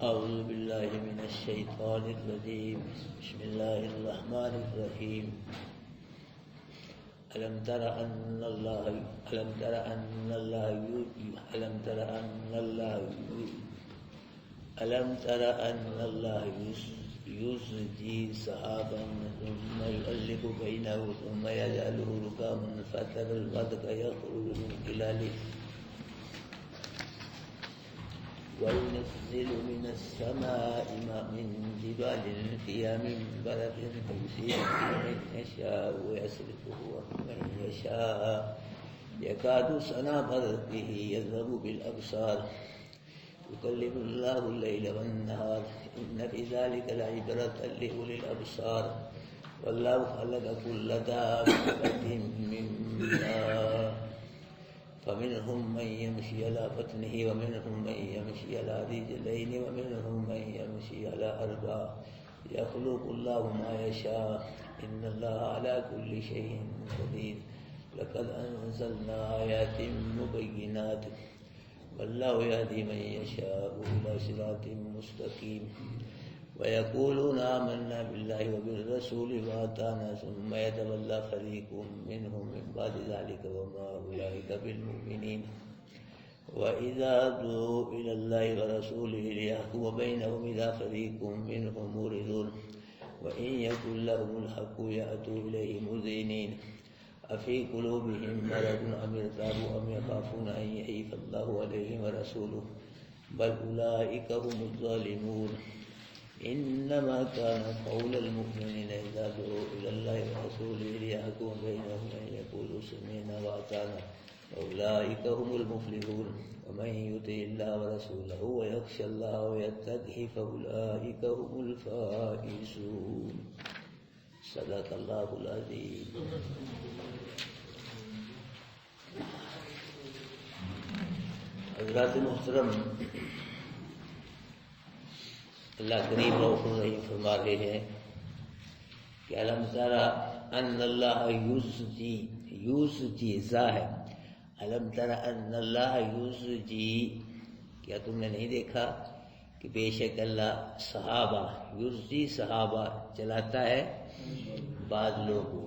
أعوذ بالله من الشيطان الرجيم. بسم الله الرحمن الرحيم. ألم تر أن الله يزجي سحابا ثم يؤلف بينه ثم يجعله ركاما فترى الودق يخرج من خلاله وينزل من السماء من جبال فيها من برد فيصيب من يشاء ويصرفه عن من يشاء يكاد سنا برقه يذهب بالأبصار يكلم الله الليل والنهار إن في ذلك لعبرة لأولي الأبصار والله خلق كل دابة من ماء فمنهم من يمشي على بطنه ومنهم من يمشي على رجلين ومنهم من يمشي على أربع يخلق الله ما يشاء إن الله على كل شيء قدير لقد أنزلنا آيات مبينات والله يهدي من يشاء إلى صراط مستقيم ويقولون آمنا بالله وبالرسول وأطعنا ثم يتولى فريق منهم من بعد ذلك وما أولئك بالمؤمنين وإذا دعوا إلى الله ورسوله ليحكم بينهم إذا فريق منهم معرضون وإن يكن لهم الحق يأتوا إليه مذعنين أفي قلوبهم مرض أم ارتابوا أم يخافون أن يحيف الله عليهم ورسوله بل أولئك هم الظالمون إنما كان قول المؤمنين إذا دعوا إلى الله ورسوله ليحكم بينهم أن يقولوا سمعنا وأطعنا وأولئك هم المفلحون ومن يطع الله ورسوله ويخشى الله ويتقه فأولئك هم الفائزون. صدق اللہ العظیم. حضرات محترم، اللہ کریم رؤوف رحیم فرما رہے ہیں کہ الم تر ان اللہ یزجی زا ہے، الم تر ان اللہ یزجی، کیا تم نے نہیں دیکھا کہ بے شک اللہ صحابہ یزجی صحابہ چلاتا ہے بادلوں کو.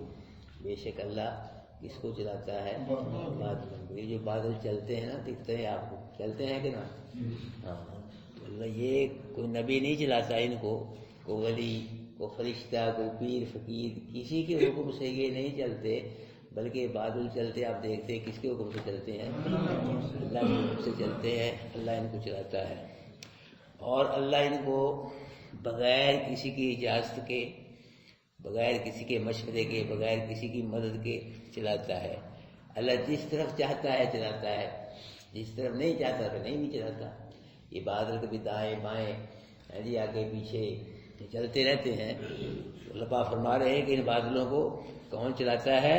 بے شک اللہ کس کو چلاتا ہے؟ بادلوں کو. یہ جو بادل چلتے ہیں نا، دکھتے ہیں آپ کو، چلتے ہیں کہ نا؟ ہاں. اللہ یہ کوئی نبی نہیں چلاتا ان کو، کوئی ولی، کوئی فرشتہ، کوئی پیر فقیر، کسی کے حکم سے یہ نہیں چلتے، بلکہ بادل چلتے آپ دیکھتے ہیں کس کے حکم سے چلتے ہیں؟ اللہ کے حکم سے چلتے ہیں. اللہ ان کو چلاتا ہے اور اللہ ان کو بغیر کسی کی اجازت کے، بغیر کسی کے مشورے کے، بغیر کسی کی مدد کے چلاتا ہے. اللہ جس طرف چاہتا ہے چلاتا ہے، جس طرف نہیں چاہتا تو نہیں بھی چلاتا. یہ بادل کبھی دائیں بائیں جی آگے پیچھے چلتے رہتے ہیں. اللہ پاک فرما رہے ہیں کہ ان بادلوں کو کون چلاتا ہے؟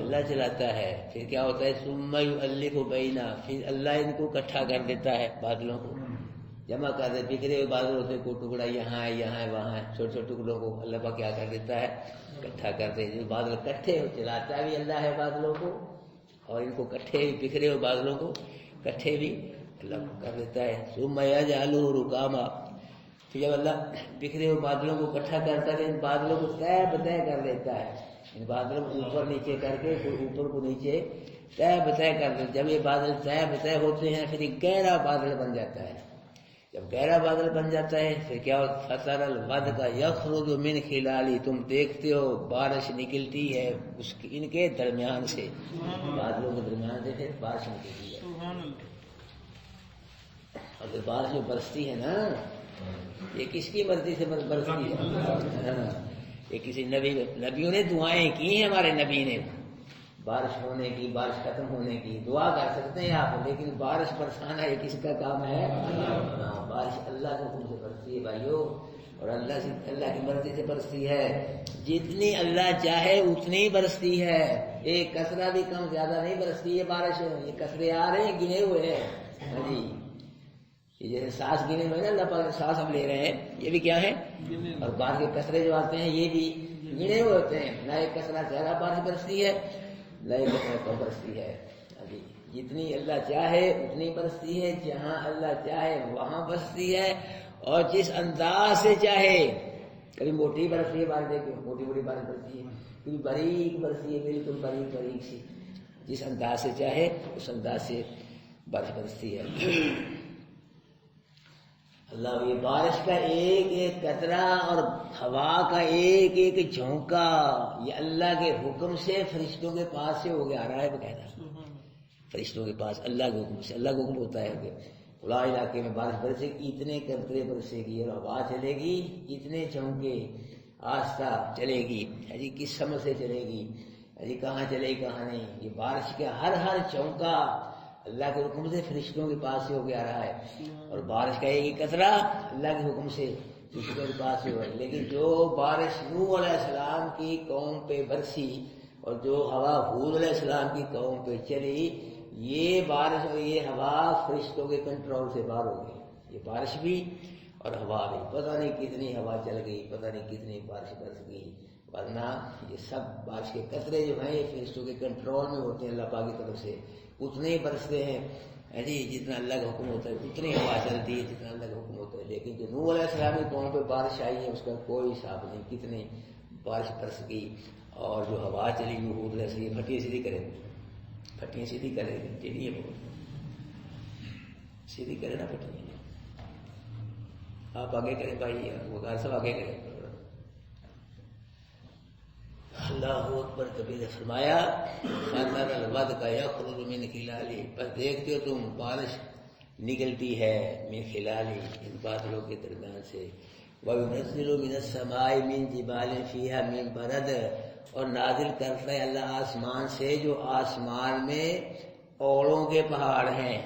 اللہ چلاتا ہے. پھر کیا ہوتا ہے؟ ثم یؤلف بینا، پھر اللہ ان کو اکٹھا کر دیتا ہے، بادلوں کو جمع کر دے. بکھرے ہوئے بادل ہوتے کو ٹکڑا یہاں ہے یہاں ہے وہاں ہے، چھوٹے چھوٹے ٹکڑوں کو اللہ پاک کیا کر دیتا ہے؟ اکٹھا کرتے ہیں. جو بادل اکٹھے ہو چلاتا بھی اللہ ہے بادلوں کو، اور ان کو اکٹھے بکھرے ہوئے بادلوں کو اکٹھے بھی اللہ کر دیتا ہے. ثم یجعلہ رکاما، پھر جب اللہ بکھرے ہوئے بادلوں کو اکٹھا کرتا ہے ان بادلوں کو طے بطے کر دیتا ہے. ان بادلوں کو اوپر نیچے کر کے پھر اوپر کو نیچے طے بطے کر دیتا. جب یہ بادل طے بطے ہوتے ہیں پھر ایک گہرا بادل بن جاتا ہے. جب گہرا بادل بن جاتا ہے پھر کیا ہوتا ہے؟ فَتَرَ الْوَدْقَ يَخْرُجُ مِنْ خِلَالِهِ، تم دیکھتے ہو بارش نکلتی ہے ان کے درمیان سے، بادلوں کے درمیان سے پھر بارش نکلتی ہے. اگر بارش جو برستی ہے نا، یہ کس کی مرضی سے برستی ہے؟ یہ کسی نبیوں نے دعائیں کی ہیں. ہمارے نبی نے بارش ہونے کی، بارش ختم ہونے کی دعا کر سکتے ہیں آپ، لیکن بارش برسانا یہ کس کا کام ہے؟ بارش اللہ کے حکم سے برستی ہے بھائیو، اور اللہ کی مرضی سے برستی ہے. جتنی اللہ چاہے اتنی برستی ہے. ایک قطرہ بھی کم زیادہ نہیں برستی ہے بارش. یہ قطرے آ رہے ہیں گنے ہوئے ہیں جی. یہ جیسے سانس گنے ہوئے نا، اللہ پاک سانس ہم لے رہے ہیں، یہ بھی کیا ہے؟ اور بارش کے قطرے جو آتے ہیں یہ بھی گنے ہوئے ہوتے ہیں. نہ ایک قطرہ زیادہ بارش برستی ہے، نہ ایک قطرہ کم برستی ہے. جتنی اللہ چاہے اتنی برستی ہے، جہاں اللہ چاہے وہاں برستی ہے. اور جس انداز سے چاہے، کبھی موٹی برستی ہے بارش، دیکھو موٹی موٹی بارش برستی ہے، کبھی باریک برستی ہے، بالکل باریک باریک سی، جس انداز سے چاہے اس انداز سے بارش برستی ہے۔ اللہ، یہ بارش کا ایک ایک قطرہ اور ہوا کا ایک ایک جھونکا یہ اللہ کے حکم سے فرشتوں کے پاس سے ہو کے آ رہا ہے باقاعدہ، فرشتوں کے پاس اللہ کے حکم سے۔ اللہ کا حکم ہوتا ہے کہ فلاں علاقے میں بارش برسے گی، اتنے قطرے برسے گی اور ہوا چلے گی، اتنے جھونکے، آہستہ چلے گی، جی کس سمت سے چلے گی، جی کہاں چلے گی کہاں نہیں۔ یہ بارش کا ہر ہر چونکا اللہ کے حکم سے فرشتوں کے پاس سے ہو کے آ رہا ہے، اور بارش کا ایک قطرہ اللہ کے حکم سے فرشتوں کے پاس سے ہو رہا ہے۔ لیکن جو بارش نوح علیہ السلام کی قوم پہ برسی اور جو ہوا ہود علیہ السلام کی قوم پہ چلی، یہ بارش اور یہ ہوا فرشتوں کے کنٹرول سے باہر ہو گئی۔ یہ بارش بھی اور ہوا بھی، پتہ نہیں کتنی ہوا چل گئی، پتہ نہیں کتنی بارش برس گئی، ورنہ یہ سب بارش کے قطرے جو ہیں یہ فرشتوں کے کنٹرول میں ہوتے ہیں اللہ پاک کی طرف سے، اتنے ہی برستے ہیں جی جتنا اللہ کا حکم ہوتا ہے، اتنی ہوا چلتی ہے جتنا اللہ کا حکم ہوتا ہے۔ لیکن جو نوح علیہ السلام کی قوم پہ بارش آئی ہے اس کا کوئی حساب نہیں، کتنی بارش برس گئی، اور جو ہوا چلی وہ ہود علیہ السلام پھٹی سیدھی کرے، پھٹیاں سیدھی کرے ٹیڑھی ہے بہت، سیدھی کرے نا پھٹی، آپ آگے کریں بھائی، وہ گھر سب آگے کریں۔ اللہ اکبر کبیر نے فرمایا فَنَرَ الْوَدْقَ يَخْرُجُ مِنْ خِلَالِهِ، بس دیکھتے ہو تم بارش نکلتی ہے من خلالی، ان بادلوں کے درمیان سے، وَيُنَزِّلُ مِنَ السَّمَاءِ مِنْ جِبَالٍ فِيهَا مِنْ بَرَدٍ، اور نازل کرتا ہے اللہ آسمان سے جو آسمان میں اوڑوں کے پہاڑ ہیں،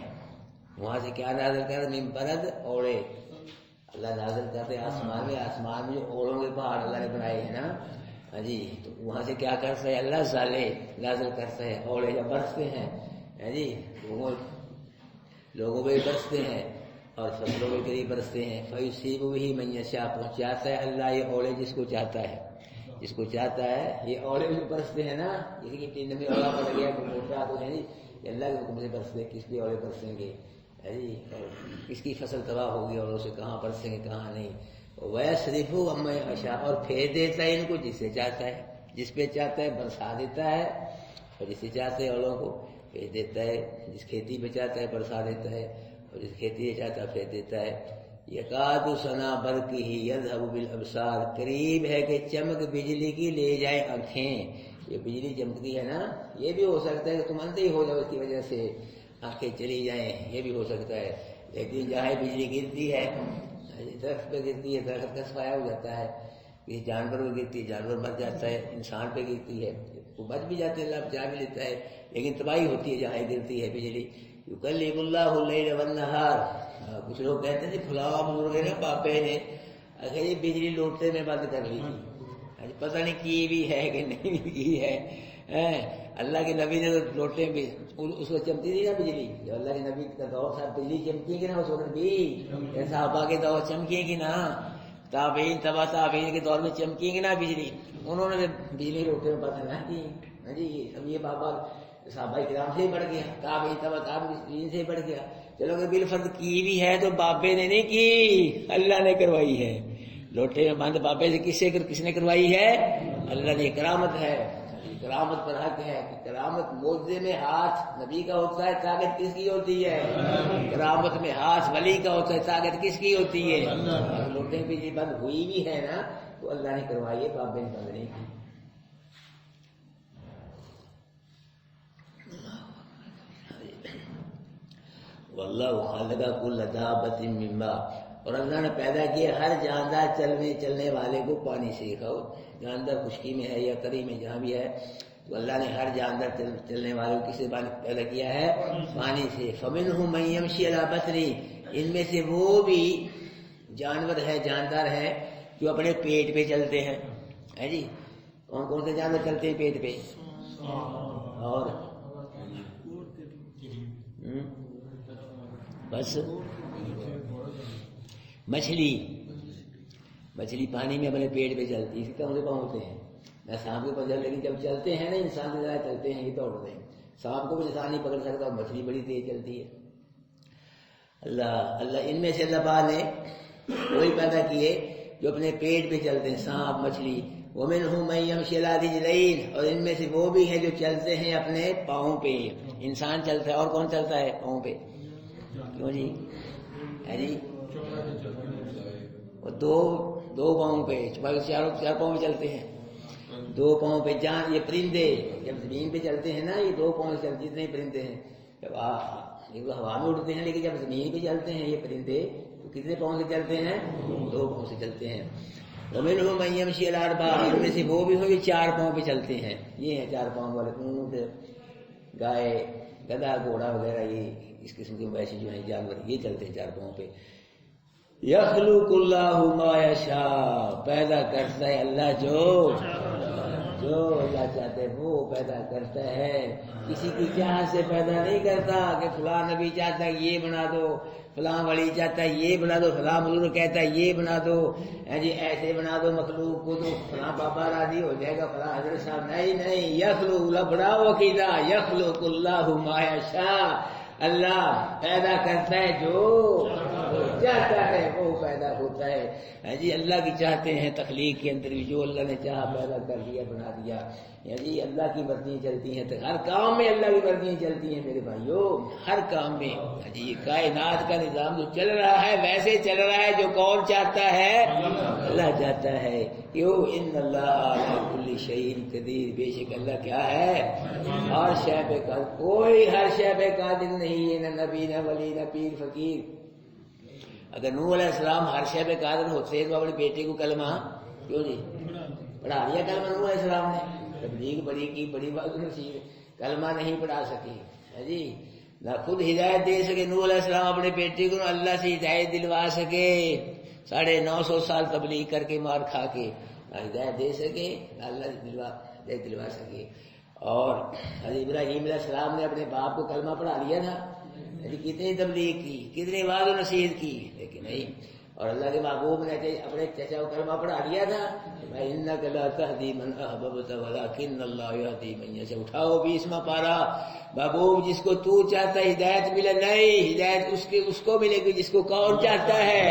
وہاں سے کیا نازل کرتا ہے؟ من برد، اوڑے، اللہ نازل کرتے آسمان میں، آسمان میں جو اوڑوں کے پہاڑ اللہ نے بنائے ہیں نا، ہاں جی، تو وہاں سے کیا کرتا ہے اللہ زالے نازل کرتا ہے، اوڑے جب برستے ہیں جی لوگوں پہ برستے ہیں اور فصلوں کے قریب برستے ہیں، فَيُصِيبُ بِهِ مَن يَشَاءُ، پہنچاتا ہے اللہ یہ اوڑے جس کو چاہتا ہے، جس کو چاہتا ہے۔ یہ اوڑے بھی برستے ہیں نا، جیسے کہ ٹین میں اوڑا پڑ گیا کوئی موٹا تو ہے نہیں، یہ اللہ کے حکم سے برستے ہیں، کس لیے اوڑے برسیں گے جی، اور کس کی فصل تباہ ہوگی اور اسے کہاں برسیں گے کہاں نہیں۔ وَيَصْرِفُ عَمَّن يَشَاءُ، اور پھیر دیتا ہے ان کو جس سے چاہتا ہے، جس پہ چاہتا ہے برسا دیتا ہے، اور جس سے چاہتا ہے اوڑوں کو پھیر دیتا ہے، جس کھیتی پہ چاہتا ہے برسا دیتا ہے، اور جس کھیتی پہ چاہتا ہے پھیر دیتا ہے۔ یکاد سنا برقہ یذہب بالابصار، قریب ہے کہ چمک بجلی کی لے جائے آنکھیں، یہ بجلی چمکتی ہے نا، یہ بھی ہو سکتا ہے کہ تم اندھے ہی ہو جاؤ اس کی وجہ سے آنکھیں چلی جائیں، یہ بھی ہو سکتا ہے۔ لیکن جہاں بجلی گرتی ہے، درخت پہ گرتی ہے درخت کا سایہ ہو جاتا ہے، کسی جانور پہ گرتی ہے جانور مر جاتا ہے، انسان پہ گرتی ہے وہ بچ بھی جاتے ہیں، اللہ بچا بھی لیتا ہے، لیکن تباہی ہوتی ہے جہاں گرتی ہے بجلی۔ یکلم اللہ اللیل والنہار، کچھ لوگ کہتے ہیں فلاں بزرگ نے پاپے نے اگر یہ بجلی لوٹتے میں بند کر لی تھی، پتہ نہیں کی بھی ہے کہ نہیں بھی کی ہے۔ اللہ کے نبی نے تو لوٹے بھی اس کو چمکتی تھی نا بجلی، جب اللہ کے نبی کا دور تھا بجلی چمکی گی نا اس وقت بھی، صحابہ کے دور چمکے گی نا، تابعین تبع تابعین کے دور میں چمکے گی نا بجلی، انہوں نے بجلی لوٹے میں بند نہ کی جی۔ اب یہ بابا صحابہ کرام سے ہی بڑھ گیا، تابعین تبع تابعین سے ہی بڑھ گیا، چلو کہ بالفرض کی بھی ہے تو بابے نے نہیں کی، اللہ نے کروائی ہے۔ لوٹے میں بند بابے سے کس نے کروائی ہے؟ اللہ نے۔ کرامت ہے، کرامت پر حق ہے کہ کرامت معجزے میں ہاتھ نبی کا ہوتا ہے، طاقت کس کی ہوتی ہے؟ کرامت میں ہاتھ ولی کا ہوتا ہے، طاقت کس کی ہوتی ہے؟ لوٹے بھی یہ بند ہوئی بھی ہے نا تو اللہ نے کروائی ہے، بابے نے بند نہیں کی۔ واللہ خلق کل دابۃ من ماء، اور اللہ نے پیدا کیا ہر جاندار چلنے والے کو پانی سے۔ کھاؤ جاندار خشکی میں ہے یا تری میں جہاں بھی ہے تو اللہ نے ہر جاندار چلنے والے کو کس سے پیدا کیا ہے؟ پانی سے۔ فمنہم من یمشی علی بطنہ، ان میں سے وہ بھی جانور ہے جاندار ہے جو اپنے پیٹ پہ چلتے ہیں جی۔ کون کون سے جانور چلتے ہیں پیٹ پہ؟ اور بس مچھلی پانی میں اپنے پیٹ پہ چلتی ہے، اس کے کم سے کم ہوتے ہیں نہ سانپ کے اوپر، لیکن جب چلتے ہیں نا انسان سے زیادہ چلتے ہیں، یہ دوڑتے ہیں، سانپ کو بھی انسان نہیں پکڑ سکتا اور مچھلی بڑی تیز چلتی ہے۔ اللہ ان میں سے اللہ پاک نے وہی پیدا کیے جو اپنے پیٹ پہ چلتے ہیں، سانپ، مچھلی۔ وَمِنْهُمْ مَن يَمْشِي عَلَىٰ رِجْلَيْنِ، اور ان میں سے وہ بھی ہیں جو چلتے ہیں اپنے پاؤں پہ۔ انسان چلتا ہے، اور کون چلتا ہے پاؤں پہ؟ کیوں جی؟ ہے جی؟ وہ دو پاؤں پہ، چار پاؤں پہ چلتے ہیں، دو پاؤں پہ۔ جان یہ پرندے جب زمین پہ چلتے ہیں نا، یہ دو پاؤں سے چلتے، جتنے پرندے ہیں جب ہوا میں اڑتے ہیں، لیکن جب زمین پہ چلتے ہیں یہ پرندے تو کتنے پاؤں سے چلتے ہیں؟ دو پاؤں سے چلتے ہیں۔ وَمِنْهُمْ مَن يَمْشِي عَلَىٰ أَرْبَعٍ، ان میں سے وہ بھی ہوں جو چار پاؤں پہ چلتے ہیں۔ یہ ہیں چار پاؤں والے، اونٹ، گائے، گدھا، گھوڑا وغیرہ، یہ اس قسم کے ویسے جو ہیں جانور یہ چلتے ہیں چار پاؤں پہ۔ یخلق اللہ ما یشاء، پیدا کرتا ہے اللہ جو اللہ چاہتا ہے وہ پیدا کرتا ہے۔ کسی کی چاہت سے پیدا نہیں کرتا کہ فلاں نبی چاہتا ہے یہ بنا دو، فلاں ولی چاہتا ہے یہ بنا دو، فلاں بزرگ کہتا ہے یہ بنا دو، جی ایسے بنا دو مخلوق کو تو فلاں بابا راضی ہو جائے گا، فلاں حضرت صاحب۔ نہیں، یخلق اللہ، بڑا عقیدہ، یخلق اللہ ما یشاء، اللہ پیدا کرتا ہے جو چاہتا ہے وہ پیدا ہوتا ہے۔ جی اللہ کی چاہتے ہیں تخلیق کے اندر بھی، جو اللہ نے چاہا پیدا کر دیا، بنا دیا۔ جی اللہ کی مرضیاں چلتی ہیں، ہر کام میں اللہ کی مرضیاں چلتی ہیں میرے بھائیوں، ہر کام میں۔ جی کائنات کا نظام جو چل رہا ہے ویسے چل رہا ہے جو کون چاہتا ہے؟ اللہ چاہتا ہے۔ کیوں؟ ان اللہ علی کل شیء قدیر، بے شک اللہ کیا ہے؟ ہر شے پہ قادر، کوئی ہر شے پہ قادر نہیں ہے، نہ نبی، نہ ولی، نہ پیر فقیر۔ اگر نوح علیہ السلام ہر شے پہ قادر ہوتے تو اپنے بیٹے کو کلمہ کیوں جی پڑھا دیا؟ کلمہ نوح علیہ السلام نے تبلیغ بڑی کی، بڑی بات نصیب، کلمہ نہیں پڑھا سکے جی، نہ خود ہدایت دے سکے نوح علیہ السلام اپنے بیٹے کو، نہ اللہ سے ہدایت دلوا سکے، 950 سال تبلیغ کر کے مار کھا کے نہ ہدایت دے سکے، نہ اللہ سے ہدایت دلوا سکے۔ اور حضرت ابراہیم علیہ السلام نے اپنے باپ کو کلمہ پڑھا لیا تھا، کتنی تبلیغ کی، کتنی وعظ و نصیحت کی، لیکن نہیں۔ اور اللہ کے محبوب نے اپنے چچا کو کلمہ پڑھا دیا تھا، اِنَّكَ لَا تَهْدِي مَنْ أَحْبَبْتَ وَلَكِنَّ اللَّهَ يَهْدِي مَن يَشَاءُ۔ اٹھاؤ 20واں پارہ، محبوب جس کو تو چاہتا ہے ہدایت ملے، نہیں ہدایت اس کو ملے گی جس کو کون چاہتا ہے۔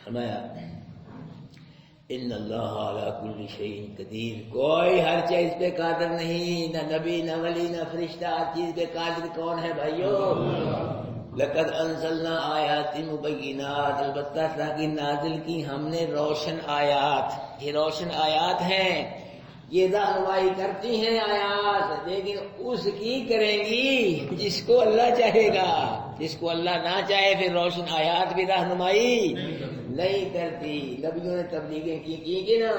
فرمایا ان اللہ علی کل شیء قدیر، کوئی ہر چیز پہ قادر نہیں، نہ نبی، نہ ولی، نہ فرشتہ، ہر چیز پہ قادر کون ہے بھائیو؟ لقد انزلنا آیات مبینات، البتہ تاکہ نازل کی ہم نے روشن آیات، یہ روشن آیات ہیں، یہ رہنمائی کرتی ہیں آیات، لیکن اس کی کریں گی جس کو اللہ چاہے گا، جس کو اللہ نہ چاہے پھر روشن آیات بھی رہنمائی نہیں کرتی۔ نبیوں نے تبلیغیں کی نا،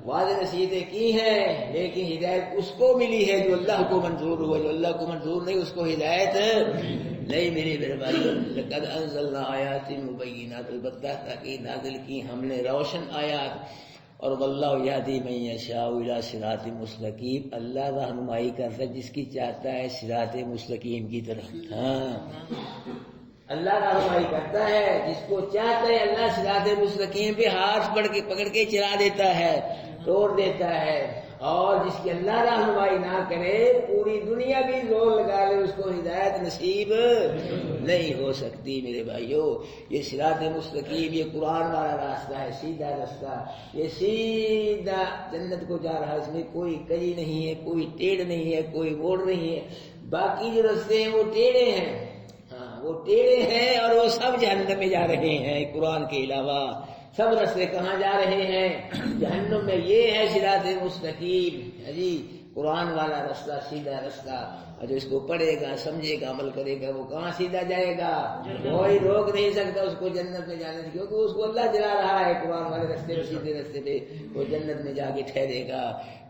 واضح نصیحتیں کی ہیں، لیکن ہدایت اس کو ملی ہے جو اللہ کو منظور ہوا، جو اللہ کو منظور نہیں اس کو ہدایت نہیں ملی میرے بھائی۔ لقد انزلنا آیات مبینات، البتہ تاکہ نازل کی ہم نے روشن آیات، اور واللہ یہدی من یشاء الی صراط مستقیم، اللہ رہنمائی کرتا ہے جس کی چاہتا ہے صراط مستقیم کی طرف۔ ہاں اللہ رہنمائی کرتا ہے جس کو چاہتا ہے، اللہ صراط مستقیم پہ ہاتھ پکڑ کے چلا دیتا ہے، توڑ دیتا ہے، اور جس کی اللہ رہنمائی نہ کرے پوری دنیا بھی زور لگا لے اس کو ہدایت نصیب نہیں ہو سکتی میرے بھائیو۔ یہ صراط مستقیم، یہ قرآن والا راستہ ہے، سیدھا راستہ، یہ سیدھا جنت کو جا رہا ہے، اس میں کوئی کجی نہیں ہے، کوئی ٹیڑھ نہیں ہے، کوئی موڑ نہیں ہے۔ باقی جو راستے ہیں وہ ٹیڑھے ہیں، وہ ٹیڑھے ہیں، اور وہ سب جہنم میں جا رہے ہیں، قرآن کے علاوہ سب راستے کہاں جا رہے ہیں؟ جہنم میں۔ یہ ہے صراط مستقیم جی، قرآن والا راستہ، سیدھا راستہ، اور جو اس کو پڑھے گا، سمجھے گا، عمل کرے گا وہ کہاں سیدھا جائے گا؟ کوئی روک نہیں سکتا اس کو جنت میں جانے سے، کیونکہ اس کو اللہ چلا رہا ہے قرآن والے راستے پہ، سیدھے راستے پہ، وہ جنت میں جا کے ٹھہرے گا۔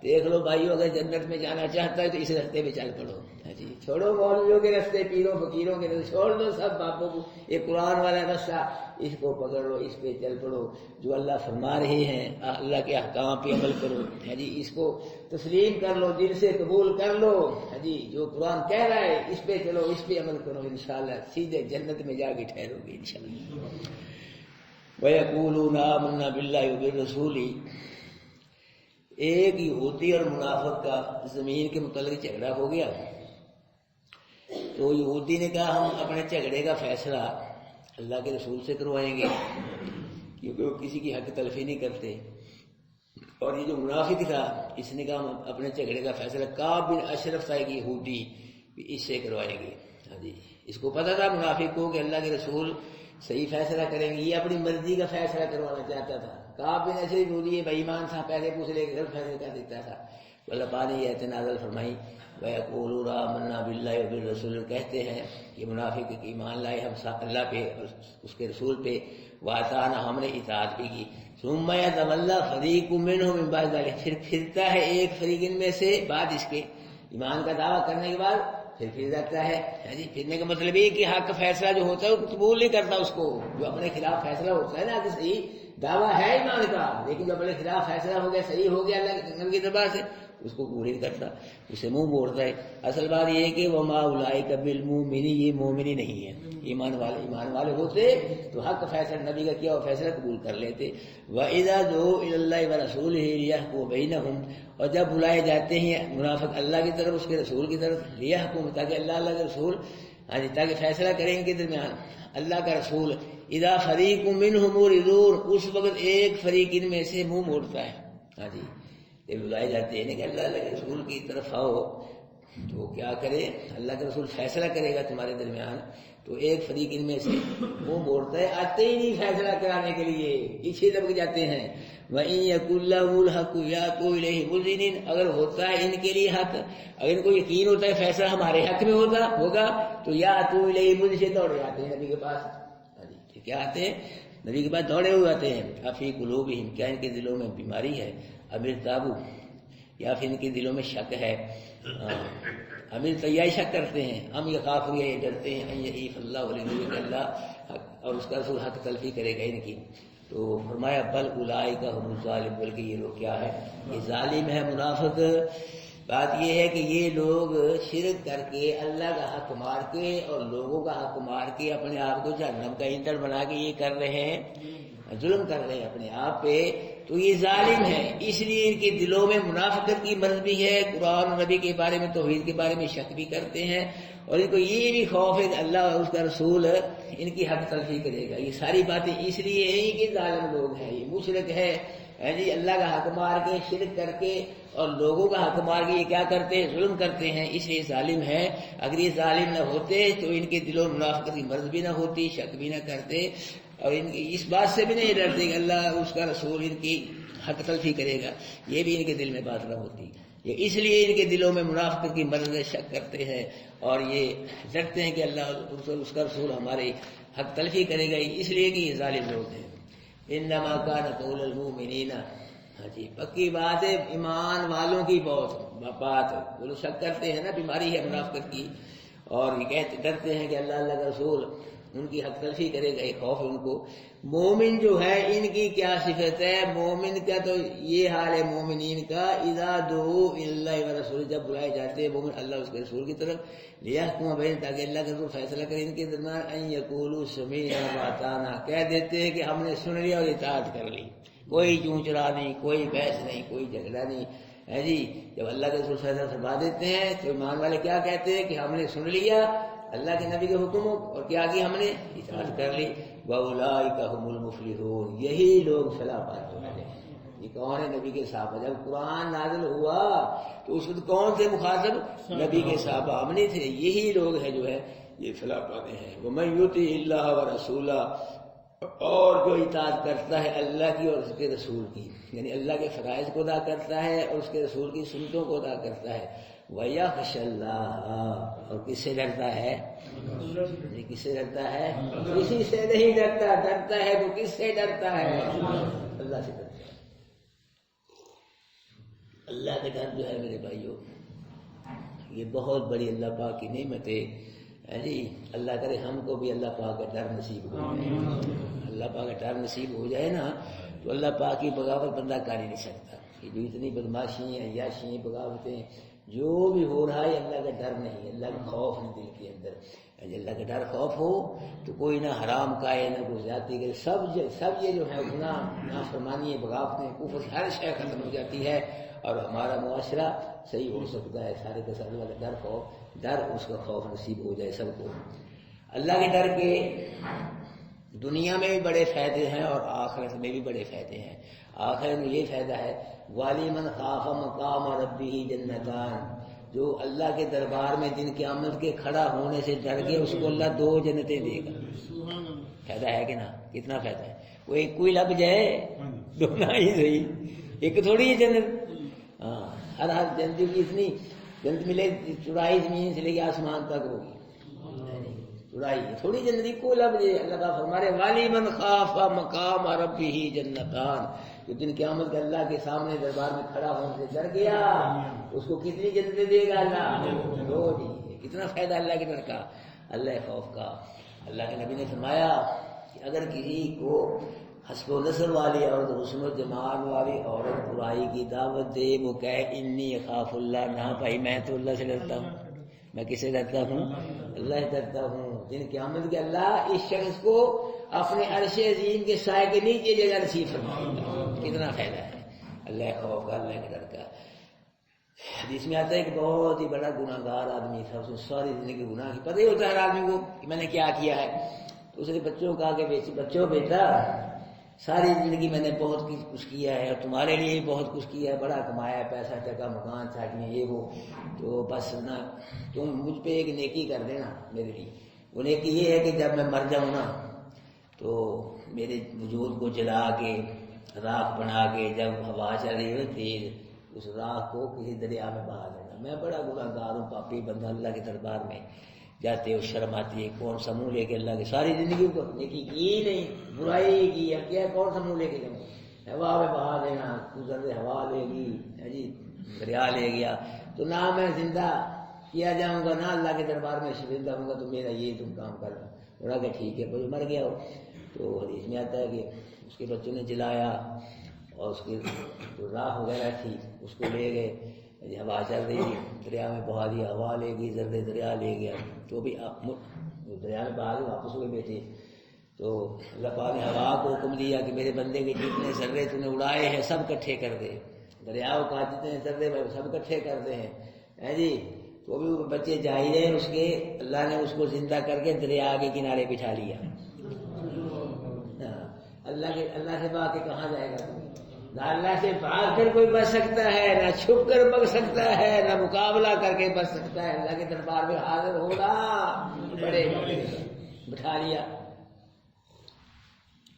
دیکھ لو بھائیو، اگر جنت میں جانا چاہتا ہے تو اس راستے پہ چل پڑو جی، چھوڑو مولویوں کے راستے، پیروں فقیروں کے راستے چھوڑ دو، سب باپوں کو، یہ قرآن والا راستہ اس کو پکڑ لو، اس پہ چل پڑو، جو اللہ فرما رہے ہیں اللہ کے احکام پہ عمل کرو جی، اس کو تسلیم کر لو، دل سے قبول کر لو جی، جو قرآن کہہ رہا ہے اس پہ چلو، اس پہ عمل کرو، انشاءاللہ سیدھے جنت میں جا کے ٹھہرو گے انشاءاللہ۔ وَيَقُولُونَ آمَنَّا بِاللَّهِ وَبِالرَّسُولِ، ایک یہودی اور منافق کا زمین کے متعلق جھگڑا ہو گیا، تو تو یہودی نے کہا ہم اپنے جھگڑے کا فیصلہ اللہ کے رسول سے کروائیں گے، کیونکہ وہ کسی کی حق تلفی نہیں کرتے۔ اور یہ جو منافق تھا اس نے کہا ہم اپنے جھگڑے کا فیصلہ کعب بن اشرف تھا کہ یہودی اس سے کروائیں گے۔ ہاں جی، اس کو پتا تھا منافق کو کہ اللہ کے رسول صحیح فیصلہ کریں گے، یہ اپنی مرضی کا فیصلہ کروانا چاہتا تھا۔ کعب بن اشرف یہودی بے ایمان تھا، پہلے پوچھ لے کے غلط فیصلہ کر دیتا تھا۔ اللہ پاک نے یہ آیت نازل فرمائی وَيَقُولُونَ آمَنَّا بِاللَّهِ وَبِالرَّسُولِ، کہتے ہیں یہ منافق کہ ایمان لائے ہم اللہ پہ اور اس کے رسول پہ، وَأَطَعْنَا ہم نے اطاعت بھی کی، ثُمَّ يَتَوَلَّىٰ فَرِيقٌ مِّنْهُم مِّن بَعْدِ ذَٰلِكَ، پھر پھرتا ہے ایک فریق ان میں سے بعد اس کے، ایمان کا دعویٰ کرنے کے بعد پھر جاتا ہے۔ جی پھرنے کا مطلب یہ کہ حق فیصلہ جو ہوتا ہے وہ قبول نہیں کرتا اس کو، جو اپنے خلاف فیصلہ ہوتا ہے نا کہ صحیح دعویٰ ہے ایمان کا لیکن جو اپنے خلاف فیصلہ ہو گیا، صحیح ہو گیا اللہ کے نبی کے دربار سے، اس کو قبول نہیں کرتا، اسے منہ موڑتا ہے۔ اصل بات یہ ہے کہ وَمَا أُولَٰئِكَ بِالْمُؤْمِنِينَ، یہ مومنی نہیں ہے، ایمان والے ہوتے تو حق فیصلہ نبی کا کیا وہ فیصلہ قبول کر لیتے۔ وَإِذَا دُعُوا إِلَى اللَّهِ وَرَسُولِهِ لِيَحْكُمَ بَيْنَهُمْ، اور جب بلائے جاتے ہیں منافق اللہ کی طرف، اس کے رسول کی طرف، لِيَحْكُمَ تاکہ اللہ کے رسول تاکہ فیصلہ کریں ان کے درمیان، اللہ کا رسول، اذا فریق منہم معرضون، اس وقت ایک فریق ان میں سے منہ موڑتا ہے۔ ہاں جی، یہ بلائے جاتے ہیں کہ اللہ کے رسول کی طرف آؤ، تو کیا کرے، اللہ کا رسول فیصلہ کرے گا تمہارے درمیان، تو ایک فریق ان میں سے وہ موڑتا ہے، آتے ہی نہیں فیصلہ کرانے کے لیے، پیچھے دب جاتے ہیں۔ وَإِن يَكُن لَّهُمُ الْحَقُّ يَأْتُوا إِلَيْهِ مُذْعِنِينَ، اگر ہوتا ہے ان کے لیے حق، اگر ان کو یقین ہوتا ہے فیصلہ ہمارے حق میں ہوگا تو يَأْتُوا إِلَيْهِ مُذْعِنِينَ، سے دوڑے آتے ہیں نبی کے پاس۔ کیا آتے ہیں نبی کے پاس دوڑے ہوئے آتے ہیں۔ افی قلوبہم، کیا ان کے دلوں میں بیماری ہے، امر تابو، یا پھر ان کے دلوں میں شک ہے، امیر طیائی شک کرتے ہیں، ہم یہ خاف ہوئے، یہ ڈرتے ہیں، ان یحیف اللہ ولنبی، اللہ اور اس کا رسول حق تلفی کرے گا ان کی۔ تو فرمایا بل اولئک هم الظالمون، بلکہ یہ لوگ کیا ہے، یہ ظالم ہے، منافق۔ بات یہ ہے کہ یہ لوگ شرک کر کے اللہ کا حق مار کے اور لوگوں کا حق مار کے اپنے آپ کو جہنم کا ایندھن بنا کے یہ کر رہے ہیں، ظلم کر رہے ہیں اپنے آپ پہ، تو یہ ظالم ہے، اس لیے ان کے دلوں میں منافقت کی مرض بھی ہے، قرآن و نبی کے بارے میں، توحید کے بارے میں شک بھی کرتے ہیں، اور ان کو یہ بھی خوف ہے کہ اللہ اور اس کا رسول ان کی حق تلفی کرے گا۔ یہ ساری باتیں اس لیے ہیں کہ ظالم لوگ ہیں، یہ مشرک ہے جی، اللہ کا حق مار کے شرک کر کے اور لوگوں کا حق مار کے یہ کیا کرتے ہیں، ظلم کرتے ہیں، اس لیے ظالم ہے۔ اگر یہ ظالم نہ ہوتے تو ان کے دلوں میں منافقت کی مرض بھی نہ ہوتی، شک بھی نہ کرتے، اور ان کی اس بات سے بھی نہیں ڈرتے کہ اللہ اس کا رسول ان کی حق تلفی کرے گا، یہ بھی ان کے دل میں بات نہ ہوتی۔ یہ اس لیے ان کے دلوں میں منافقت کی مرض شک کرتے ہیں اور یہ ڈرتے ہیں کہ اللہ اس کا رسول ہمارے حق تلفی کرے گا، اس لیے کہ یہ ظالم لوگ ہیں۔ انما کان قول المؤمنین، ہاں جی، پکی بات ہے ایمان والوں کی بہت بات، وہ لوگ شک کرتے ہیں نا، بیماری ہے منافقت کی، اور یہ کہتے ڈرتے ہیں کہ اللہ کا رسول ان کی حق تلفی کرے گا، یہ خوف ہے ان کو۔ مومن جو ہے ان کی کیا صفت ہے، مومن کا تو یہ حال ہے مومنین کا، اذا دعوا الی اللہ ورسولہ، جب بلائے جاتے ہیں مومن اللہ اس کے رسول کی طرف، لیحکم بین، تاکہ اللہ کا رسول فیصلہ کرے ان کے درمیان، ان یقولوا سمعنا واطعنا، کہہ دیتے ہیں کہ ہم نے سن لیا اور اطاعت کر لی، کوئی چونچرا نہیں، کوئی بحث نہیں، کوئی جھگڑا نہیں ہے جی۔ جب اللہ کے رسول فیصلہ فرما دیتے ہیں تو ایمان والے کیا کہتے ہیں کہ ہم نے سن لیا اللہ کے نبی کے حکموں اور کیا کی ہم نے اطاعت کر لی۔ وَأُولَٰئِكَ هُمُ الْمُفْلِحُونَ، یہی لوگ فلاح پانے والے ہیں۔ یہ کون ہے، نبی کے صحابہ۔ جب قرآن نازل ہوا تو اس وقت کون سے مخاطب، نبی کے صحابہ، ہم نہیں تھے، یہی لوگ ہیں جو ہے یہ فلاح پانے ہیں۔ وَمَن يُطِعِ اللَّهَ وَرَسُولَهُ، اور جو اطاعت کرتا ہے اللہ کی اور اس کے رسول کی، یعنی اللہ کے فرائض کو ادا کرتا ہے اور اس کے رسول کی سنتوں کو ادا کرتا ہے۔ وَيَخْشَ اللَّهَ، اور کس سے ڈرتا ہے، کس سے ڈرتا ہے، کسی سے نہیں ڈرتا، ڈرتا ہے تو کس سے ڈرتا ہے، اللہ سے ڈرتا ہے۔ اللہ کا ڈر جو ہے میرے بھائیوں، یہ بہت بڑی اللہ پاک کی نعمت ہے جی۔ اللہ کرے ہم کو بھی اللہ پاک کا ڈر نصیب ہو جائے، اللہ پاک کا ڈر نصیب ہو جائے نا تو اللہ پاک کی بغاوت بندہ کر ہی نہیں سکتا۔ یہ جو اتنی بدماشی ہیں، عیاشی، بغاوتیں، جو بھی ہو رہا ہے اللہ کا ڈر نہیں، اللہ کا خوف نہیں دل کے اندر۔ اللہ کا ڈر خوف ہو تو کوئی نہ حرام کھائے، نہ کوئی زیادتی کرے، سب یہ جو ہے گناہ، نافرمانی، بغاوتیں، کفر، ہر شے ختم ہو جاتی ہے اور ہمارا معاشرہ صحیح ہو سکتا ہے. سارے کے سارے والا ڈر اس کا خوف نصیب ہو جائے سب کو. اللہ کے ڈر کے دنیا میں بھی بڑے فائدے ہیں اور آخرت میں بھی بڑے فائدے ہیں. آخرت میں یہ فائدہ ہے وَلِمَنْ خَافَ مَقَامَ رَبِّهِ جَنَّتَانِ، جو اللہ کے دربار میں دن قیامت کے کھڑا ہونے سے ڈر گئے اس کو اللہ 2 جنتیں دے گا. فائدہ ہے کہ نا؟ کتنا فائدہ ہے. وہ ایک کوئی لگ جائے دونوں ہی صحیح، ایک تھوڑی ہی جنت. ہاں ہر جنت کی اتنی جنت ملے چوڑائی زمین سے لے کے آسمان تک ہوگی. چوڑائی تھوڑی جنت کو لب جائے. اللہ کا فرمارے وَلِمَنْ خَافَ مَقَامَ رَبِّهِ جَنَّتَانِ، جو دن قیامت کے اللہ کے سامنے دربار میں کھڑا ہونے سے ڈر گیا اس کو کتنی جنتیں دے گا اللہ؟ 2 دی. کتنا فائدہ اللہ کے ڈر کا، اللہ خوف کا. اللہ کے نبی نے فرمایا کہ اگر کسی کو حسب و نسل والی اور حسن و جمال والی عورت برائی کی دعوت دے، وہ کہے انی اخاف اللہ، نہ بھائی میں تو اللہ سے ڈرتا ہوں. میں کس سے ڈرتا ہوں؟ اللہ سے ڈرتا ہوں. دن قیامت کے اللہ اس شخص کو اپنے عرش عظیم کے سائے کے نیچے جگہ نصیب فرمائے گا. کتنا فائدہ ہے اللہ خوف کا، اللہ کے ڈر کا. حدیث میں آتا ہے کہ بہت ہی بڑا گناہ گار آدمی تھا، اس کو ساری زندگی گناہ کی پتہ ہی ہوتا ہے ہر آدمی کو کہ میں نے کیا کیا ہے. تو اس نے بچوں کو کہا کہ بچوں بیٹا ساری زندگی میں نے بہت کچھ کیا ہے اور تمہارے لیے بھی بہت کچھ کیا ہے، بڑا کمایا ہے، پیسہ ٹکا، مکان چاٹیاں یہ وہ، تو بس نا تم مجھ پہ ایک نیکی کر دینا میرے لیے. وہ نیکی یہ ہے کہ جب میں مر جاؤں نا تو میرے وجود کو جلا کے راکھ بنا کے جب ہوا چل رہی ہو تیز اس راکھ کو کسی دریا میں بہا دینا. میں بڑا گناہ گار ہوں، پاپی بندہ. اللہ کے دربار میں جاتے ہو شرم آتی ہے، کون سا منہ لے کے اللہ کی ساری زندگی کو نیکی کی نہیں، برائی کی اب کیا کون سا منہ لے کے جاؤں؟ ہوا میں بہا دینا، گزر ہوا لے گی جی دریا لے گیا تو نہ میں زندہ کیا جاؤں گا، نہ اللہ کے دربار میں شرمندہ ہوں گا. تو میرا یہ تم کام کر رہا بولا کہ ٹھیک ہے کوئی مر گیا ہو. تو حدیث میں آتا ہے کہ اس کے بچوں نے جلایا اور اس کی جو راکھ وغیرہ تھی اس کو لے گئے، ہوا چل رہی تھی دریا میں بہا دیا، ہوا لے گئی، زرد دریا لے گیا. تو بھی دریا میں بہا کے واپس ہوئے بیٹھے. تو اللہ پاک نے ہوا کو حکم دیا کہ میرے بندے کے جتنے ذرے تو نے اڑائے ہیں سب کٹھے کر دے. دریاؤں کا جتنے ذرے سب کٹھے کرتے ہیں جی. تو بھی بچے جاہل ہیں اس کے، اللہ نے اس کو زندہ کر کے دریا کے کنارے بٹھا لیا. اللہ سے بھاگ کے کہاں جائے گا؟ نہ اللہ سے بھاگ کر کوئی بچ سکتا ہے، نہ چھپ کر بچ سکتا ہے، نہ مقابلہ کر کے بچ سکتا ہے. اللہ کے دربار میں حاضر ہوگا بڑے بٹھا لیا.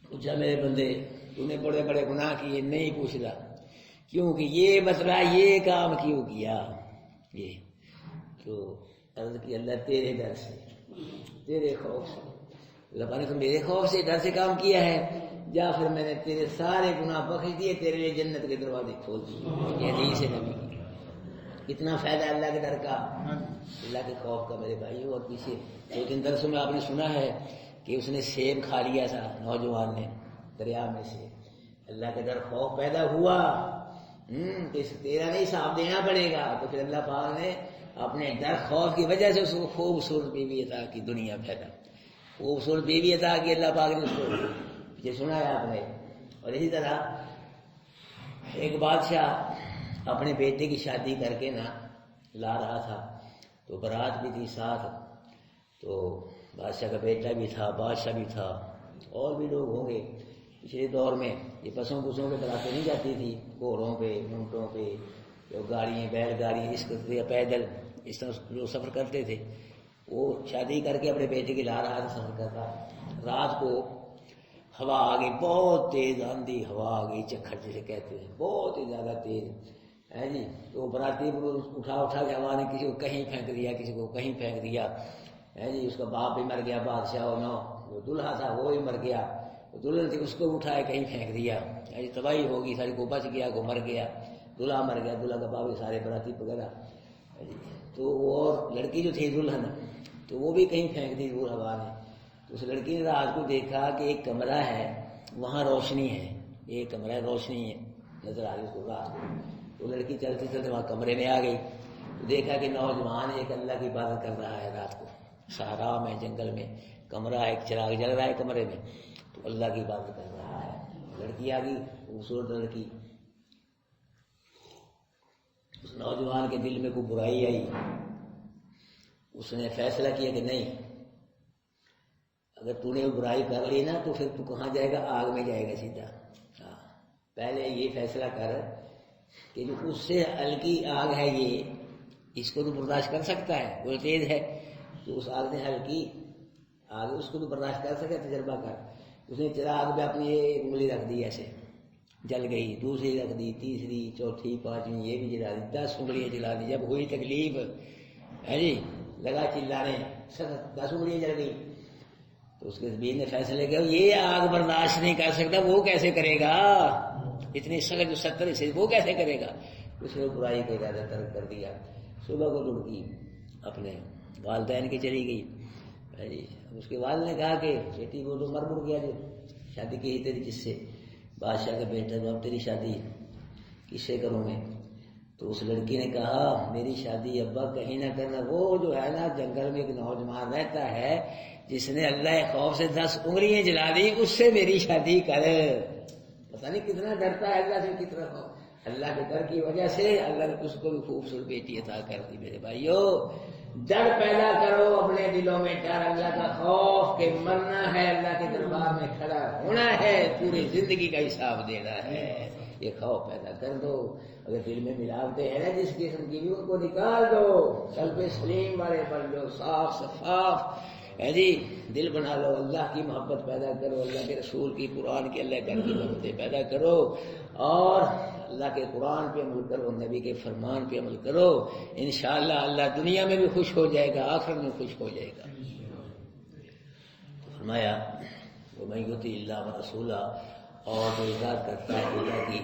پوچھا میرے بندے تو نے بڑے بڑے گناہ کیے؟ نہیں پوچھ رہا کیوں کہ یہ مسئلہ یہ کام کیوں کیا. یہ تو عرض کی اللہ تیرے ڈر سے، تیرے خوف سے. اللہ نے تو میرے خوف سے ڈر سے کام کیا ہے، جا پھر میں نے تیرے سارے گناہ بخش دیے، تیرے لیے جنت کے دروازے کھول دیے. یہ حدیث ہے نبی کی. کتنا فائدہ اللہ کے ڈر کا، اللہ کے خوف کا میرے بھائی. اور پیچھے 2-3 درسوں میں آپ نے سنا ہے کہ اس نے سیب کھا لیا تھا نوجوان نے دریا میں سے. اللہ کے ڈر خوف پیدا ہوا، تیرا نہیں حساب دینا پڑے گا. تو پھر اللہ پاک نے اپنے ڈر خوف کی وجہ سے اس کو خوبصورت بیوی عطا کی. دنیا پیدا خوبصورت بیوی عطا کی اللہ پاک نے اس کو. یہ سنا ہے آپ نے. اور اسی طرح ایک بادشاہ اپنے بیٹے کی شادی کر کے نا لا رہا تھا تو بارات بھی تھی ساتھ. تو بادشاہ کا بیٹا بھی تھا، بادشاہ بھی تھا، اور بھی لوگ ہوں گے. پچھلے دور میں یہ بسوں پہ براتیں نہیں جاتی تھی، گھوڑوں پہ، اونٹوں پہ، جو گاڑیاں بیل گاڑی اس یا پیدل اس طرح جو سفر کرتے تھے. وہ شادی کر کے اپنے بیٹے کی لا رہا تھا سفر کر رہا. رات کو ہوا آ گئی، بہت تیز آندھی ہوا آ گئی، چکھر جسے کہتے ہیں، بہت ہی زیادہ تیز ہے جی. تو براتی اٹھا کے ہوا نے کسی کو کہیں پھینک دیا، کسی کو کہیں پھینک دیا ہے جی. اس کا باپ بھی مر گیا بادشاہ، اور جو دلہا تھا وہ بھی مر گیا. دلہن تھی اس کو اٹھائے کہیں پھینک دیا. تباہی ہوگی ساری. کو بچ گیا، کو مر گیا، دلہا مر گیا، دلہا کا باپ سارے براتی وغیرہ. تو وہ اور لڑکی جو تھی دلہن تو وہ بھی کہیں پھینک دی دور ہوا نے. تو اس لڑکی نے رات کو دیکھا کہ ایک کمرہ ہے وہاں روشنی ہے، ایک کمرہ روشنی ہے نظر آ رہی اس کو رات کو. تو لڑکی چلتے چلتے وہاں کمرے میں آ گئی. تو دیکھا کہ نوجوان ایک اللہ کی عبادت کر رہا ہے رات کو صحرا میں، جنگل میں. کمرہ ایک چراغ جل رہا ہے کمرے میں، تو اللہ کی عبادت کر رہا ہے. لڑکی آ گئی، خوبصورت لڑکی. اس نوجوان کے دل میں کوئی برائی آئی، اس نے فیصلہ کیا کہ نہیں، اگر تو نے وہ برائی کر لی نا تو پھر تو کہاں جائے گا؟ آگ میں جائے گا سیدھا۔ ہاں، پہلے یہ فیصلہ کر کہ جو اس سے ہلکی آگ ہے یہ، اس کو تو برداشت کر سکتا ہے، وہ تیز ہے تو اس آگ نے ہلکی آگ اس کو تو برداشت کر سکے، تجربہ کر۔ اس نے چراغ میں اپنی یہ انگلی رکھ دی، ایسے جل گئی، دوسری رکھ دی، تیسری، چوتھی، پانچویں، یہ بھی جلا دی، 10 انگلیاں جلا دی۔ جب ہوئی تکلیف ہے جی، لگا چلانے، 10 انگلیاں جل گئی تو اس کے زمین نے فیصلے کیا یہ آگ برداشت نہیں کر سکتا، وہ کیسے کرے گا؟ اتنی سخت جو 70 سے وہ کیسے کرے گا؟ اس نے برائی کا ارادہ ترک کر دیا۔ صبح کو لڑکی اپنے والدین کی چلی گئی، اس کے والد نے کہا کہ بیٹی وہ تو مر گیا، جو شادی کی تیری جس سے بادشاہ کا بیٹا، تو اب تیری شادی کس سے کروں میں؟ تو اس لڑکی نے کہا میری شادی ابا کہیں نہ کرنا، وہ جو ہے نا جنگل میں ایک نوجوان رہتا ہے جس نے اللہ خوف سے 10 انگلیاں جلا دی، اس سے میری شادی کر۔ پتہ نہیں کتنا ڈرتا ہے اللہ سے، کتنا خوف، اللہ کے ڈر کی وجہ سے اللہ نے اس کو بھی خوبصورت بیٹی عطا کر دی۔ میرے بھائیو، ڈر پیدا کرو اپنے دلوں میں، ڈر اللہ کا خوف کہ مرنا ہے، اللہ کے دربار میں کھڑا ہونا ہے، پوری زندگی کا حساب دینا ہے، یہ خوف پیدا کر دو۔ اگر دل میں ملاوٹیں ہیں نا جس قسم کی بھی، ان کو نکال دو، قلب سلیم والے بن لو، صاف شفاف ہے جی دل بنا لو، اللہ کی محبت پیدا کرو، اللہ کے رسول کی، قرآن کی، اللہ کی محبتیں پیدا کرو، اور اللہ کے قرآن پہ عمل کرو، نبی کے فرمان پہ عمل کرو، انشاءاللہ اللہ دنیا میں بھی خوش ہو جائے گا، آخرت میں خوش ہو جائے گا۔ فرمایا وَمَن يُطِعِ اللَّهَ وَرَسُولَهُ، اور جو اطاعت کرتا ہے اللہ کی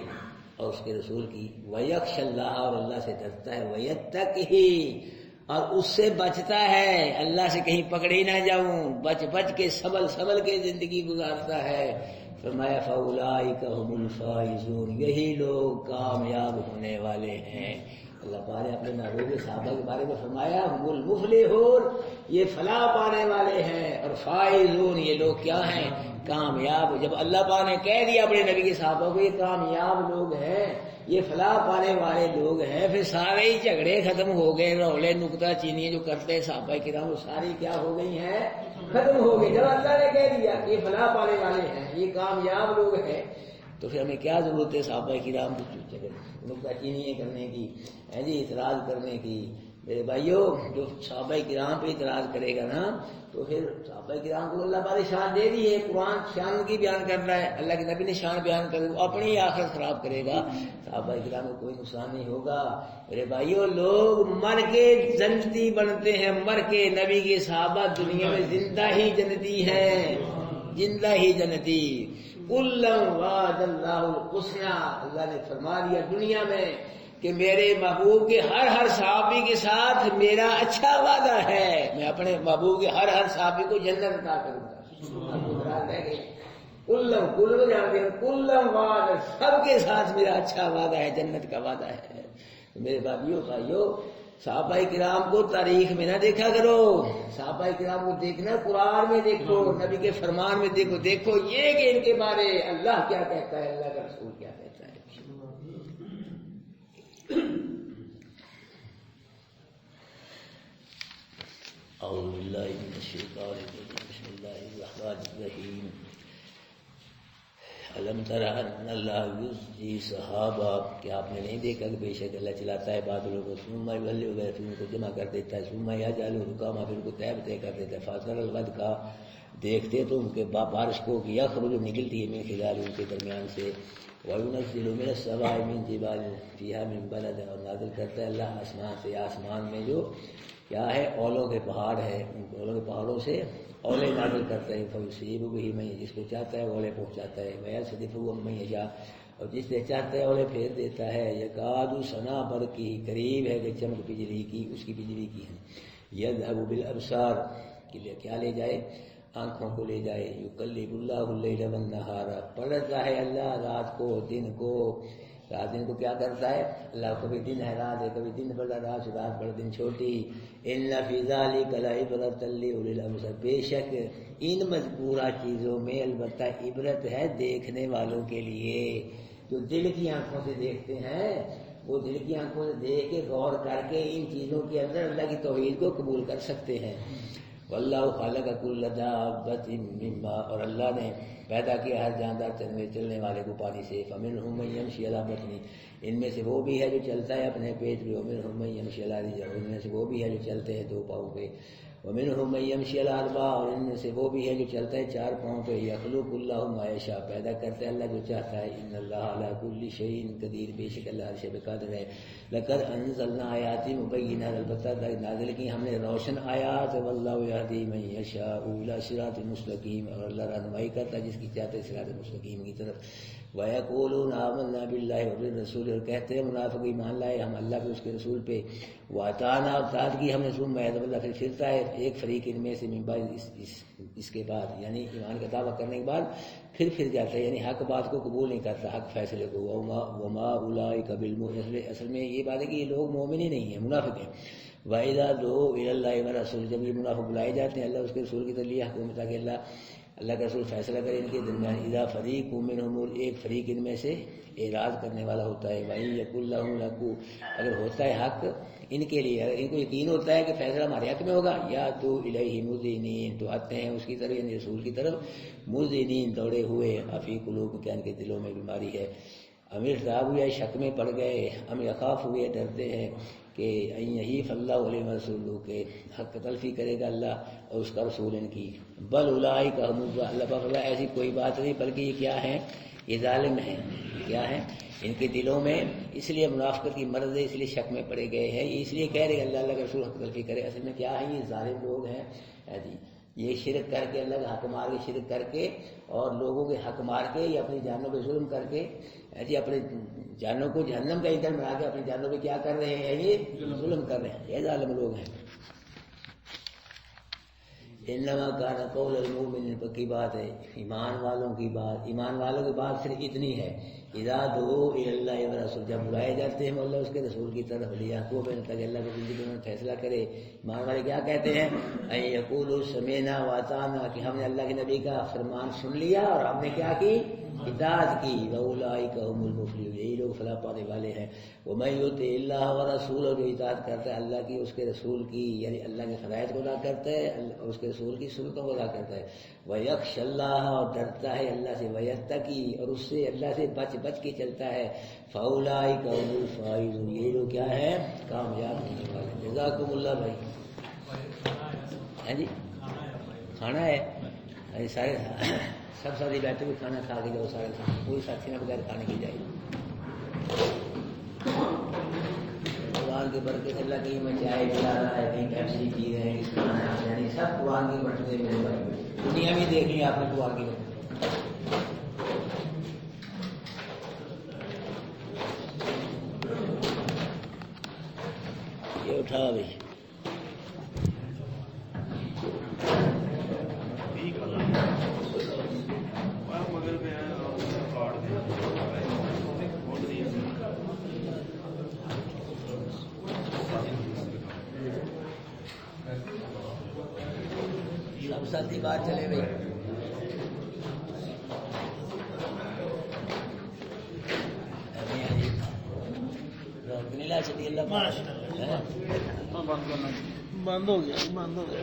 اور اس کے رسول کی، وَيَخْشَ اللَّهَ، اور اللہ سے ڈرتا ہے، وَيَتَّقِهِ، اور اس سے بچتا ہے، اللہ سے کہیں پکڑے نہ جاؤں، بچ کے سبل کے زندگی گزارتا ہے۔ فرمایا فَأُولَٰئِكَ هُمُ الْفَائِزُونَ، یہی لوگ کامیاب ہونے والے ہیں۔ اللہ پاک نے اپنے محبوب صحابہ کے بارے میں فرمایا ہم المفلحون، یہ فلاح پانے والے ہیں، اور فائزون، یہ لوگ کیا ہیں؟ کامیاب۔ جب اللہ پاک نے کہہ دیا اپنے نبی کے صحابہ کو یہ کامیاب لوگ ہیں، یہ فلاح پانے والے لوگ ہیں، پھر سارے ہی جھگڑے ختم ہو گئے، رولے نکتہ چینی جو کرتے ہیں صحابہ کرام، وہ ساری کیا ہو گئی ہیں؟ ختم ہو گئی۔ جب اللہ نے کہہ دیا کہ یہ فلاح پانے والے ہیں، یہ کامیاب لوگ ہیں، تو پھر ہمیں کیا ضرورت ہے صحابہ کرام کی نکتہ چینی کرنے کی، ہے جی اعتراض کرنے کی؟ میرے بھائیو، جو صحابہ کرام پہ اعتراض کرے گا نا، تو پھر صحابہ کرام کو اللہ تعالی شان دے دی ہے، قرآن شان کی بیان کر رہا ہے، اللہ کے نبی نے شان بیان کر دی، وہ اپنی آخرت خراب کرے گا، صحابہ کرام کو کوئی نقصان نہیں ہوگا۔ میرے بھائیو، لوگ مر کے جنتی بنتے ہیں، مر کے، نبی کے صحابہ دنیا میں زندہ ہی جنتی ہیں، زندہ ہی جنتی۔ کُلًّا وعد اللہ الحسنى، اللہ نے فرما دیا دنیا میں کہ میرے محبوب کے ہر صحابی کے ساتھ میرا اچھا وعدہ ہے، میں اپنے محبوب کے ہر صحابی کو جنت عطا کروں گا۔ کُلًّا وعد، سب کے ساتھ میرا اچھا وعدہ ہے، جنت کا وعدہ ہے۔ میرے بھائیو، صحابہ کرام کو تاریخ میں نہ دیکھا کرو، صحابہ کرام کو دیکھنا قرآن میں دیکھو، نبی کے فرمان میں دیکھو یہ کہ ان کے بارے اللہ کیا کہتا ہے، اللہ کا رسول کیا کہتا ہے۔ اعوذ باللہ من الشیطان الرجیم، بسم اللہ الرحمن الرحیم۔ علم تر ان اللہ یزجی صحابہ، کہ آپ نے نہیں دیکھا کہ بے شک اللہ چلاتا ہے بادلوں کو، ثم یبلغ پھر ان کو جمع کر دیتا ہے، ثم یجعل رکاما، پھر ان کو طے کر دیتا ہے، فاصل الغد کا، دیکھتے تو ان کے بارش کو کہ یخرج نکلتی ہے من خلال ان کے درمیان سے، وَيُنَزِّلُ مِنَ السَّمَاءِ مِن جِبَالٍ فِيهَا مِن بَلَدٍ، اور نازل کرتا ہے اللہ آسمان سے، آسمان میں جو کیا ہے اولوں کے پہاڑ ہے، ان اولوں کے پہاڑوں سے اولے نازل کرتا ہے، فَيُصِيبُ بِهِ مَن، جس کو چاہتا ہے اولے پہنچاتا ہے، وَيَصْرِفُهُ عَمَّن يَشَاءُ، اور جس سے چاہتا ہے اولے پھیر دیتا ہے، یکاد سنا برقی، قریب ہے کہ چمک بجلی کی، اس کی بجلی کی ہے، یذهب بالابصار، کہ کیا لے جائے؟ آنکھوں کو لے جائے، یقلب اللہ اللیل والنہار، پلٹتا ہے اللہ رات کو دن کو، رات دن کو کیا کرتا ہے اللہ، کبھی دن ہے رات ہے، کبھی دن بڑا رات، رات بڑا دن چھوٹی۔ ان فی ذلک لعبرۃ لاولی الابصار، بے شک ان مذکورہ چیزوں میں البتہ عبرت ہے دیکھنے والوں کے لیے، جو دل کی آنکھوں سے دیکھتے ہیں، وہ دل کی آنکھوں سے دیکھ کے غور کر کے ان چیزوں کے اندر اللہ کی توحید کو قبول کر سکتے ہیں۔ واللہ خالق کل دابۃ من ماء، اور اللہ نے پیدا کیا ہر جاندار چلنے والے کو پانی سے۔ فمنہم من یمشی علی بطنہ، ان میں سے وہ بھی ہے جو چلتا ہے اپنے پیٹ پہ، ومنہم من یمشی علی رجلین، ان میں سے وہ بھی ہے جو چلتے ہیں دو پاؤں پہ، ومنہم من یمشی علی اربع، اور ان میں سے وہ بھی ہے جو چلتا ہے چار پاؤں پہ۔ یخلق اللہ ما یشاء، پیدا کرتا ہے اللہ جو چاہتا ہے۔ ان اللہ علی کل شیء قدیر، بے شک اللہ ہر شے پہ قادر ہے۔ لقد انزلنا آیات مبینات، البتہ نازل کی ہم نے روشن آیات۔ واللہ یہدی من یشاء الی صراط مستقیم، اور اللہ رہنمائی کرتا ہے جس کی چاہتے ہے صراط مستقیم کی طرف۔ وَيَقُولُونَ آمَنَّا بِاللَّهِ وَبِالرَّسُولِ، اور کہتے ہیں منافق ایمان لائے ہم اللہ پہ اس کے رسول پہ۔ وَأَطَعْنَا، اور اطاعت کی ہم نے، ثُمَّ يَتَوَلَّىٰ، اللہ پھر پھرتا ہے ایک فریق ان میں سے، من بعد اس کے بعد، یعنی ایمان کا دعویٰ کرنے کے بعد پھر جاتا ہے، یعنی حق بات کو قبول نہیں کرتا، حق فیصلے کو۔ وَمَا أُولَٰئِكَ بِالْمُؤْمِنِينَ، اصل میں یہ بات ہے کہ یہ لوگ مومن ہی نہیں ہیں، منافق ہیں۔ وَإِذَا دُعُوا إِلَى اللَّهِ وَرَسُولِهِ، جب یہ منافق بلائے جاتے ہیں اللہ اس کے رسول کی طرف، حکومت تاکہ اللہ کا رسول فیصلہ کرے ان کے درمیان۔ اذا فریق منہم، ایک فریق ان میں سے اعراض کرنے والا ہوتا ہے۔ وَإِن يَكُن لَّهُمْ الْحَقُّ، اگر ہوتا ہے حق ان کے لیے، اگر ان کو یقین ہوتا ہے کہ فیصلہ ہمارے حق میں ہوگا، یا تو الیہ مذعنین، تو آتے ہیں اس کی طرف، یعنی رسول کی طرف، مذعنین، دوڑے ہوئے، فی قلوبہم، کہ ان کے دلوں میں بیماری ہے۔ امیر صاحب یا شک میں پڑ گئے، ام یخاف ہوئے، ڈرتے ہیں کہ ان یحیف اللہ علیہ رسول، کہ حق تلفی کرے گا اللہ اور اس کا رسول ان کی۔ بل اولئک هم الظالمون، اللہ پاک فرماتا ہے ایسی کوئی بات نہیں، بلکہ یہ کیا ہے، یہ ظالم ہیں۔ کیا ہے؟ ان کے دلوں میں اس لیے منافقت کی مرض ہے، اس لیے شک میں پڑے گئے ہیں، اس لیے کہہ رہے اللہ کا رسول حق تلفی کرے، اصل میں کیا ہے، یہ ظالم لوگ ہیں جی، یہ شرک کر کے، اللہ کا حق مار کے، شرک کر کے اور لوگوں کے حق مار کے، یا اپنی جانوں پہ ظلم کر کے جی، اپنے جانوں کو جہنم کا ایندھن بنا کے اپنی جانوں پہ کیا کر رہے ہیں، یہ ظلم کر رہے ہیں، یہ ظالم لوگ ہیں۔ انما کان قول المؤمن، پکی بات ہے ایمان والوں کی بات، ایمان والوں کی بات صرف اتنی ہے، اذا دعوا الی اللہ ورسول، جب بلائے جاتے ہیں اللہ اس کے رسول کی طرف، لیحکم بینہم، تاکہ اللہ کی زندگی میں فیصلہ کرے۔ ایمان والے کیا کہتے ہیں، ان یقولوا سمعنا واطعنا، کہ ہم نے اللہ کے نبی کا فرمان سن لیا اور ہم نے کیا کی، اطاعت کی۔ واولئک هم المفلحون، یہی لوگ فلاح پانے والے ہیں۔ ومن یطع اللہ ورسولہ، جو اطاعت کرتا ہے اللہ کی، اس کے رسول کی، یعنی اللہ کے فرائض کو ادا کرتا ہے اور اس کے رسول کی سنتوں کو ادا کرتا ہے۔ ویخش اللہ، اور ڈرتا ہے اللہ سے، ویتقی، اور اس سے اللہ سے بچ کے چلتا ہے۔ فاولئک هم الفائزون، یہ لوگ کیا ہے، کامیاب ہونے والے۔ جزاکم اللہ بھائی، ہاں جی کھانا ہے سارے سب ساتھی بیٹھے ہوئے کھانا کھا کے جاؤ، سارے کھانا، کوئی ساتھی نہ بغیر کھانے کی جائے۔ قرآن کی برکت سے اللہ کی میں چائے پلا رہا ہے، کہیں پیپسی پی رہے ہیں، کھانا ہے، یعنی سب قرآن کی برکت ہے میرے بھائی، دنیا بھی دیکھ لی آپ نے قرآن کی برکت۔ یہ اٹھا بھائی، سب ساتھی بات چلے بھائی۔ چلیے اللہ بند ہو گیا، بند ہو گیا۔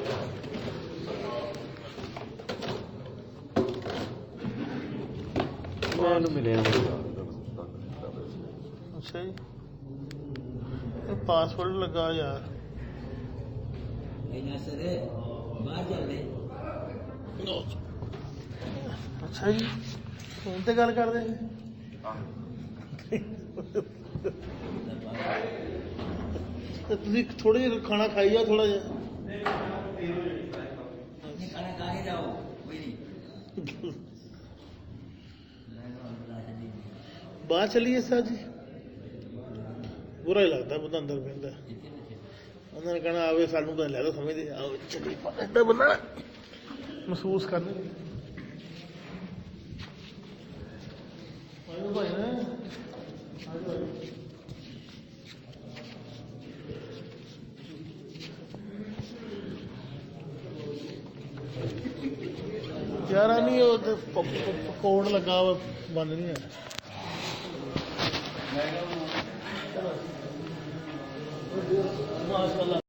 اچھا جی، پاسورڈ لگا یار، باہر چل رہے۔ اچھا جی، فون تے گل کر دیں، تھی تھوڑا جہا کھانا کھائی جاؤ، تھوڑا جہا کھانا کھا کے جاؤ، کوئی نہیں۔ باہر چلیے سر جی، برا ہی لگتا بندہ اندر بہتا، انہوں نے کہنا آوے سانو تو لے لو سمجھتے، آؤ چلیے ایسا بندہ محسوس کرنے بھائی نا یار نہیں، وہ کوڈ لگا بند نہیں ہے۔ ماشاء اللہ